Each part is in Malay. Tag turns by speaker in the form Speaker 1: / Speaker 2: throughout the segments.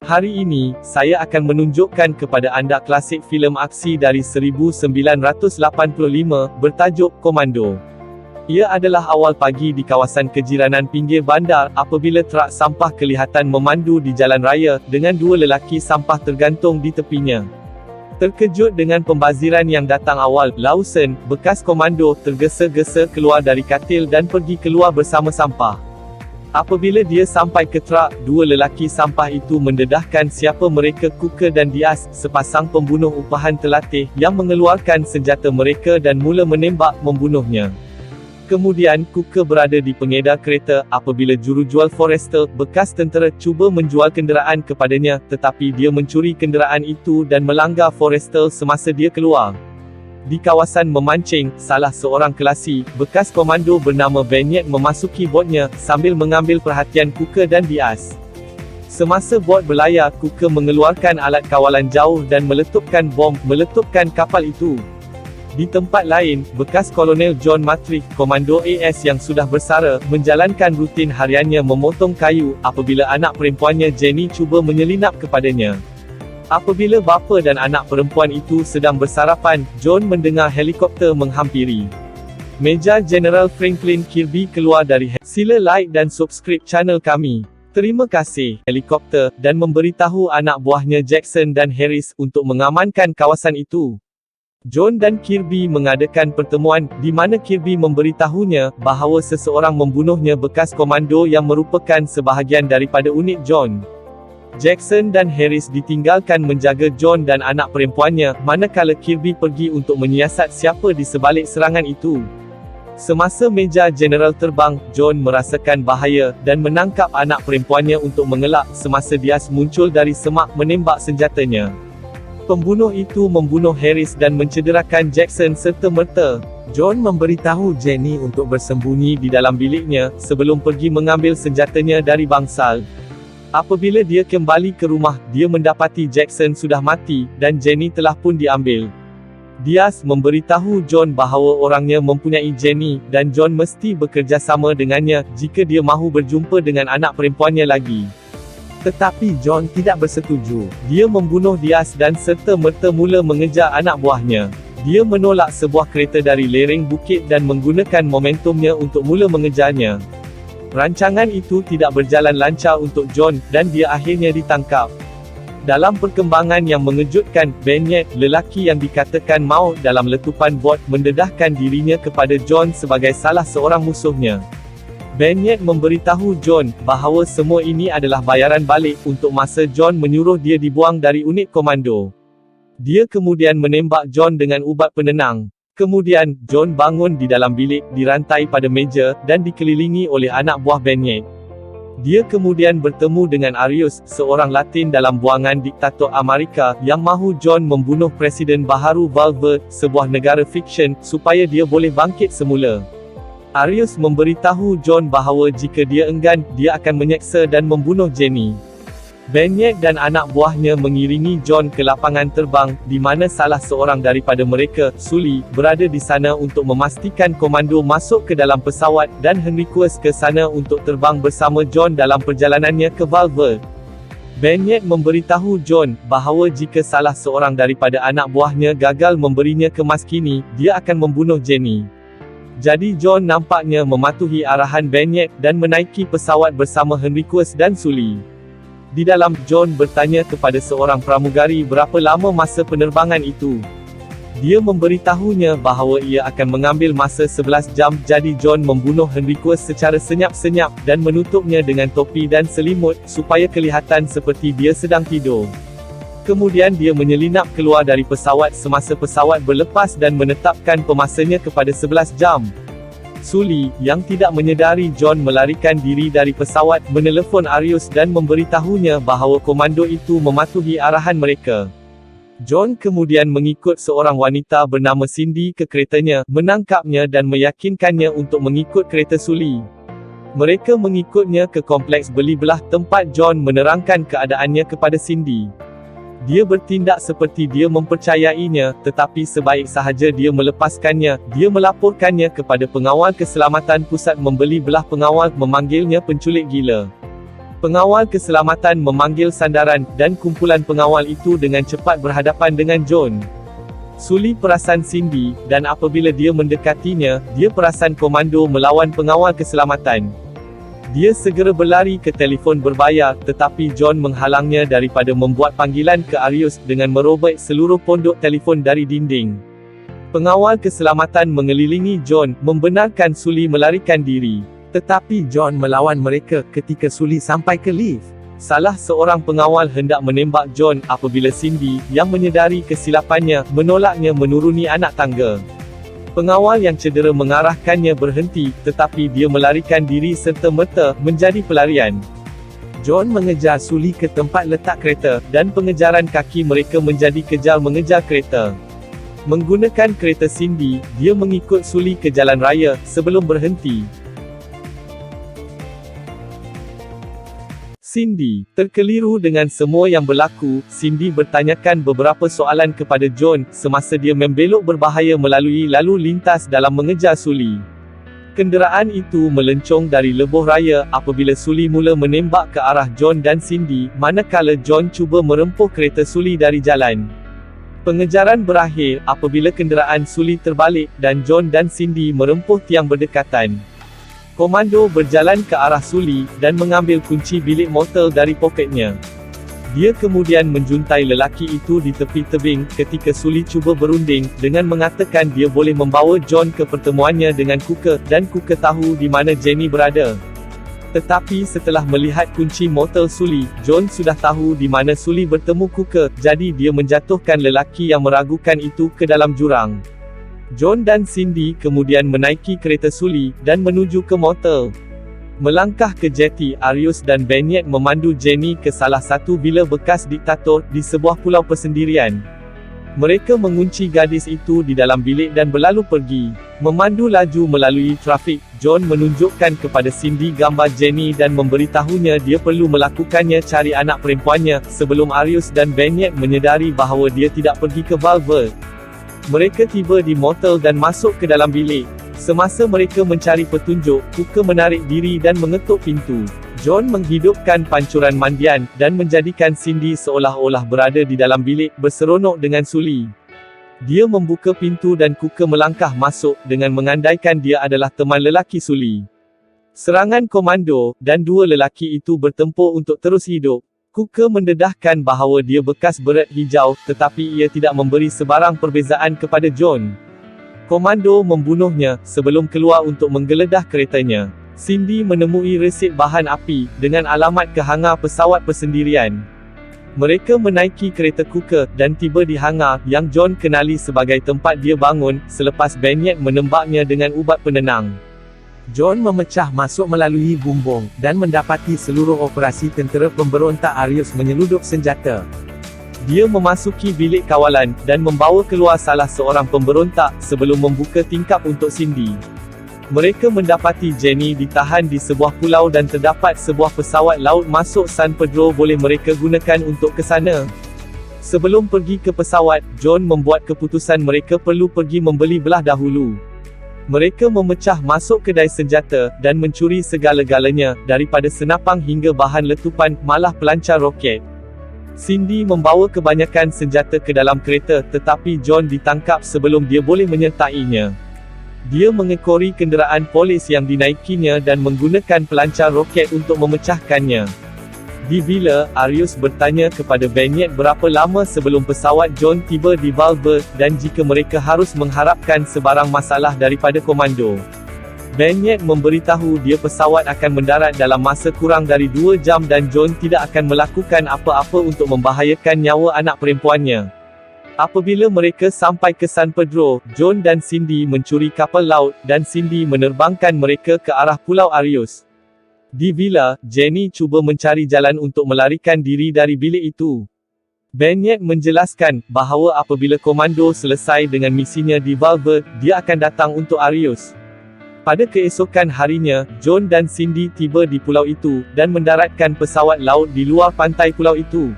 Speaker 1: Hari ini, saya akan menunjukkan kepada anda klasik filem aksi dari 1985, bertajuk Komando. Ia adalah awal pagi di kawasan kejiranan pinggir bandar, apabila trak sampah kelihatan memandu di jalan raya, dengan dua lelaki sampah tergantung di tepinya. Terkejut dengan pembaziran yang datang awal, Lawson, bekas komando, tergesa-gesa keluar dari katil dan pergi keluar bersama sampah. Apabila dia sampai ke trak, dua lelaki sampah itu mendedahkan siapa mereka Cooker dan Diaz, sepasang pembunuh upahan terlatih, yang mengeluarkan senjata mereka dan mula menembak, membunuhnya. Kemudian, Cooker berada di pengedar kereta, apabila jurujual Forrester, bekas tentera, cuba menjual kenderaan kepadanya, tetapi dia mencuri kenderaan itu dan melanggar Forrester semasa dia keluar. Di kawasan memancing, salah seorang kelasi, bekas komando bernama Benyek memasuki botnya, sambil mengambil perhatian Cooker dan Diaz. Semasa bot berlayar, Cooker mengeluarkan alat kawalan jauh dan meletupkan bom, meletupkan kapal itu. Di tempat lain, bekas Kolonel John Matrick, komando AS yang sudah bersara, menjalankan rutin hariannya memotong kayu, apabila anak perempuannya Jenny cuba menyelinap kepadanya. Apabila bapa dan anak perempuan itu sedang bersarapan, John mendengar helikopter menghampiri. Major General Franklin Kirby keluar dari Sila like dan subscribe channel kami. Terima kasih, helikopter, dan memberitahu anak buahnya Jackson dan Harris untuk mengamankan kawasan itu. John dan Kirby mengadakan pertemuan, di mana Kirby memberitahunya bahawa seseorang membunuhnya bekas komando yang merupakan sebahagian daripada unit John. Jackson dan Harris ditinggalkan menjaga John dan anak perempuannya, manakala Kirby pergi untuk menyiasat siapa di sebalik serangan itu. Semasa Major General terbang, John merasakan bahaya, dan menangkap anak perempuannya untuk mengelak, semasa Diaz muncul dari semak menembak senjatanya. Pembunuh itu membunuh Harris dan mencederakan Jackson serta-merta. John memberitahu Jenny untuk bersembunyi di dalam biliknya, sebelum pergi mengambil senjatanya dari bangsal. Apabila dia kembali ke rumah, dia mendapati Jackson sudah mati, dan Jenny telah pun diambil. Diaz memberitahu John bahawa orangnya mempunyai Jenny, dan John mesti bekerja sama dengannya, jika dia mahu berjumpa dengan anak perempuannya lagi. Tetapi John tidak bersetuju. Dia membunuh Diaz dan serta-merta mula mengejar anak buahnya. Dia menolak sebuah kereta dari lereng bukit dan menggunakan momentumnya untuk mula mengejarnya. Rancangan itu tidak berjalan lancar untuk John, dan dia akhirnya ditangkap. Dalam perkembangan yang mengejutkan, Benyek, lelaki yang dikatakan maut dalam letupan bot, mendedahkan dirinya kepada John sebagai salah seorang musuhnya. Benyek memberitahu John bahawa semua ini adalah bayaran balik untuk masa John menyuruh dia dibuang dari unit komando. Dia kemudian menembak John dengan ubat penenang. Kemudian, John bangun di dalam bilik, dirantai pada meja, dan dikelilingi oleh anak buah Benyek. Dia kemudian bertemu dengan Arius, seorang Latin dalam buangan diktator Amerika, yang mahu John membunuh Presiden baharu Valverde, sebuah negara fiksyen, supaya dia boleh bangkit semula. Arius memberitahu John bahawa jika dia enggan, dia akan menyeksa dan membunuh Jenny. Benyek dan anak buahnya mengiringi John ke lapangan terbang, di mana salah seorang daripada mereka, Sully, berada di sana untuk memastikan komando masuk ke dalam pesawat, dan Henriques ke sana untuk terbang bersama John dalam perjalanannya ke Valverde. Benyek memberitahu John bahawa jika salah seorang daripada anak buahnya gagal memberinya kemas kini, dia akan membunuh Jenny. Jadi John nampaknya mematuhi arahan Benyek, dan menaiki pesawat bersama Henriques dan Sully. Di dalam, John bertanya kepada seorang pramugari berapa lama masa penerbangan itu. Dia memberitahunya bahawa ia akan mengambil masa 11 jam, jadi John membunuh Henriques secara senyap-senyap, dan menutupnya dengan topi dan selimut, supaya kelihatan seperti dia sedang tidur. Kemudian dia menyelinap keluar dari pesawat semasa pesawat berlepas dan menetapkan pemasanya kepada 11 jam. Sully, yang tidak menyedari John melarikan diri dari pesawat, menelefon Arius dan memberitahunya bahawa komando itu mematuhi arahan mereka. John kemudian mengikut seorang wanita bernama Cindy ke keretanya, menangkapnya dan meyakinkannya untuk mengikut kereta Sully. Mereka mengikutnya ke kompleks beli belah, tempat John menerangkan keadaannya kepada Cindy. Dia bertindak seperti dia mempercayainya, tetapi sebaik sahaja dia melepaskannya, dia melaporkannya kepada pengawal keselamatan pusat membeli belah. Pengawal memanggilnya penculik gila. Pengawal keselamatan memanggil sandaran, dan kumpulan pengawal itu dengan cepat berhadapan dengan John. Sully perasan Cindy, dan apabila dia mendekatinya, dia perasan komando melawan pengawal keselamatan. Dia segera berlari ke telefon berbayar, tetapi John menghalangnya daripada membuat panggilan ke Arius dengan merobek seluruh pondok telefon dari dinding. Pengawal keselamatan mengelilingi John, membenarkan Sully melarikan diri. Tetapi John melawan mereka ketika Sully sampai ke lift. Salah seorang pengawal hendak menembak John apabila Cindy, yang menyedari kesilapannya, menolaknya menuruni anak tangga. Pengawal yang cedera mengarahkannya berhenti, tetapi dia melarikan diri serta-merta menjadi pelarian. John mengejar Sully ke tempat letak kereta, dan pengejaran kaki mereka menjadi kejar mengejar kereta. Menggunakan kereta Cindy, dia mengikut Sully ke jalan raya, sebelum berhenti. Cindy, terkeliru dengan semua yang berlaku, Cindy bertanyakan beberapa soalan kepada John, semasa dia membelok berbahaya melalui lalu lintas dalam mengejar Sully. Kenderaan itu melencong dari lebuh raya, apabila Sully mula menembak ke arah John dan Cindy, manakala John cuba merempuh kereta Sully dari jalan. Pengejaran berakhir, apabila kenderaan Sully terbalik, dan John dan Cindy merempuh tiang berdekatan. Komando berjalan ke arah Sully, dan mengambil kunci bilik motel dari poketnya. Dia kemudian menjuntai lelaki itu di tepi tebing, ketika Sully cuba berunding, dengan mengatakan dia boleh membawa John ke pertemuannya dengan Cooker, dan Cooker tahu di mana Jenny berada. Tetapi setelah melihat kunci motel Sully, John sudah tahu di mana Sully bertemu Cooker, jadi dia menjatuhkan lelaki yang meragukan itu ke dalam jurang. John dan Cindy kemudian menaiki kereta Sully, dan menuju ke motel. Melangkah ke jeti, Arius dan Benyet memandu Jenny ke salah satu vila bekas diktator, di sebuah pulau persendirian. Mereka mengunci gadis itu di dalam bilik dan berlalu pergi. Memandu laju melalui trafik, John menunjukkan kepada Cindy gambar Jenny dan memberitahunya dia perlu melakukannya cari anak perempuannya, sebelum Arius dan Benyet menyedari bahawa dia tidak pergi ke Valverde. Mereka tiba di motel dan masuk ke dalam bilik. Semasa mereka mencari petunjuk, Cooker menarik diri dan mengetuk pintu. John menghidupkan pancuran mandian, dan menjadikan Cindy seolah-olah berada di dalam bilik, berseronok dengan Sully. Dia membuka pintu dan Cooker melangkah masuk, dengan mengandaikan dia adalah teman lelaki Sully. Serangan komando, dan dua lelaki itu bertempur untuk terus hidup. Cooker mendedahkan bahawa dia bekas beret hijau, tetapi ia tidak memberi sebarang perbezaan kepada John. Komando membunuhnya, sebelum keluar untuk menggeledah keretanya. Cindy menemui resit bahan api, dengan alamat ke hangar pesawat persendirian. Mereka menaiki kereta Cooker, dan tiba di hangar, yang John kenali sebagai tempat dia bangun, selepas Benyet menembaknya dengan ubat penenang. John memecah masuk melalui bumbung, dan mendapati seluruh operasi tentera pemberontak Arius menyeludup senjata. Dia memasuki bilik kawalan, dan membawa keluar salah seorang pemberontak, sebelum membuka tingkap untuk Cindy. Mereka mendapati Jenny ditahan di sebuah pulau dan terdapat sebuah pesawat laut masuk San Pedro boleh mereka gunakan untuk ke sana. Sebelum pergi ke pesawat, John membuat keputusan mereka perlu pergi membeli belah dahulu. Mereka memecah masuk kedai senjata, dan mencuri segala-galanya, daripada senapang hingga bahan letupan, malah pelancar roket. Cindy membawa kebanyakan senjata ke dalam kereta, tetapi John ditangkap sebelum dia boleh menyertainya. Dia mengekori kenderaan polis yang dinaikinya dan menggunakan pelancar roket untuk memecahkannya. Di vila, Arius bertanya kepada Benyet berapa lama sebelum pesawat John tiba di Valverde, dan jika mereka harus mengharapkan sebarang masalah daripada komando. Benyet memberitahu dia pesawat akan mendarat dalam masa kurang dari 2 jam dan John tidak akan melakukan apa-apa untuk membahayakan nyawa anak perempuannya. Apabila mereka sampai ke San Pedro, John dan Cindy mencuri kapal laut, dan Cindy menerbangkan mereka ke arah Pulau Arius. Di vila, Jenny cuba mencari jalan untuk melarikan diri dari bilik itu. Benyet menjelaskan bahawa apabila komando selesai dengan misinya di Valverde, dia akan datang untuk Arius. Pada keesokan harinya, John dan Cindy tiba di pulau itu, dan mendaratkan pesawat laut di luar pantai pulau itu.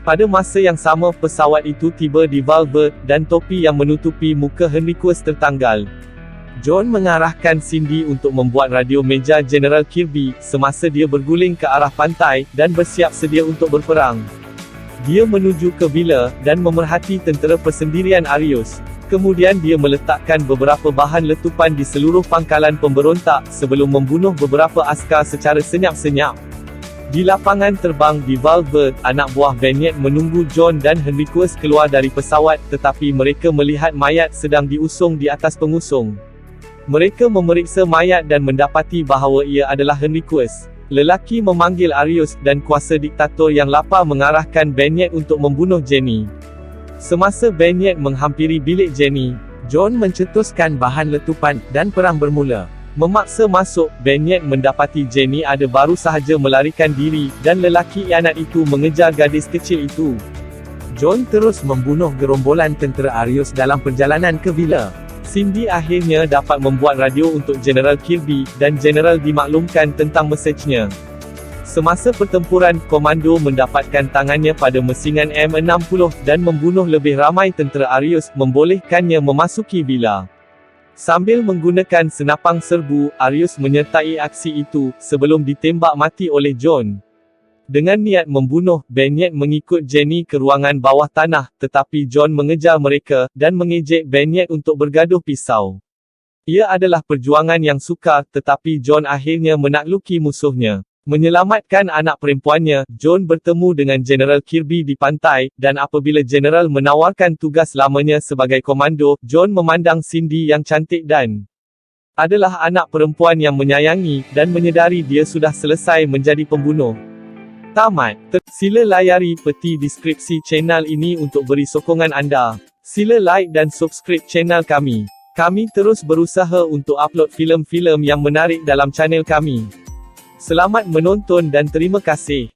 Speaker 1: Pada masa yang sama, pesawat itu tiba di Valverde, dan topi yang menutupi muka Henriques tertanggal. John mengarahkan Cindy untuk membuat radio Meja General Kirby, semasa dia berguling ke arah pantai, dan bersiap sedia untuk berperang. Dia menuju ke villa, dan memerhati tentera persendirian Arius. Kemudian dia meletakkan beberapa bahan letupan di seluruh pangkalan pemberontak, sebelum membunuh beberapa askar secara senyap-senyap. Di lapangan terbang di Valverde, anak buah Benyet menunggu John dan Henriquez keluar dari pesawat, tetapi mereka melihat mayat sedang diusung di atas pengusung. Mereka memeriksa mayat dan mendapati bahawa ia adalah Henriquez. Lelaki memanggil Arius, dan kuasa diktator yang lapar mengarahkan Benyet untuk membunuh Jenny. Semasa Benyet menghampiri bilik Jenny, John mencetuskan bahan letupan, dan perang bermula. Memaksa masuk, Benyet mendapati Jenny ada baru sahaja melarikan diri, dan lelaki ianat itu mengejar gadis kecil itu. John terus membunuh gerombolan tentera Arius dalam perjalanan ke villa. Cindy akhirnya dapat membuat radio untuk General Kirby, dan General dimaklumkan tentang mesejnya. Semasa pertempuran, komando mendapatkan tangannya pada mesingan M60, dan membunuh lebih ramai tentera Arius, membolehkannya memasuki villa. Sambil menggunakan senapang serbu, Arius menyertai aksi itu, sebelum ditembak mati oleh John. Dengan niat membunuh, Benyet mengikut Jenny ke ruangan bawah tanah, tetapi John mengejar mereka, dan mengejek Benyet untuk bergaduh pisau. Ia adalah perjuangan yang sukar, tetapi John akhirnya menakluki musuhnya. Menyelamatkan anak perempuannya, John bertemu dengan General Kirby di pantai, dan apabila General menawarkan tugas lamanya sebagai komando, John memandang Cindy yang cantik dan adalah anak perempuan yang menyayangi, dan menyedari dia sudah selesai menjadi pembunuh. Tamat. Sila layari peti deskripsi channel ini untuk beri sokongan anda. Sila like dan subscribe channel kami. Kami terus berusaha untuk upload filem-filem yang menarik dalam channel kami. Selamat menonton dan terima kasih.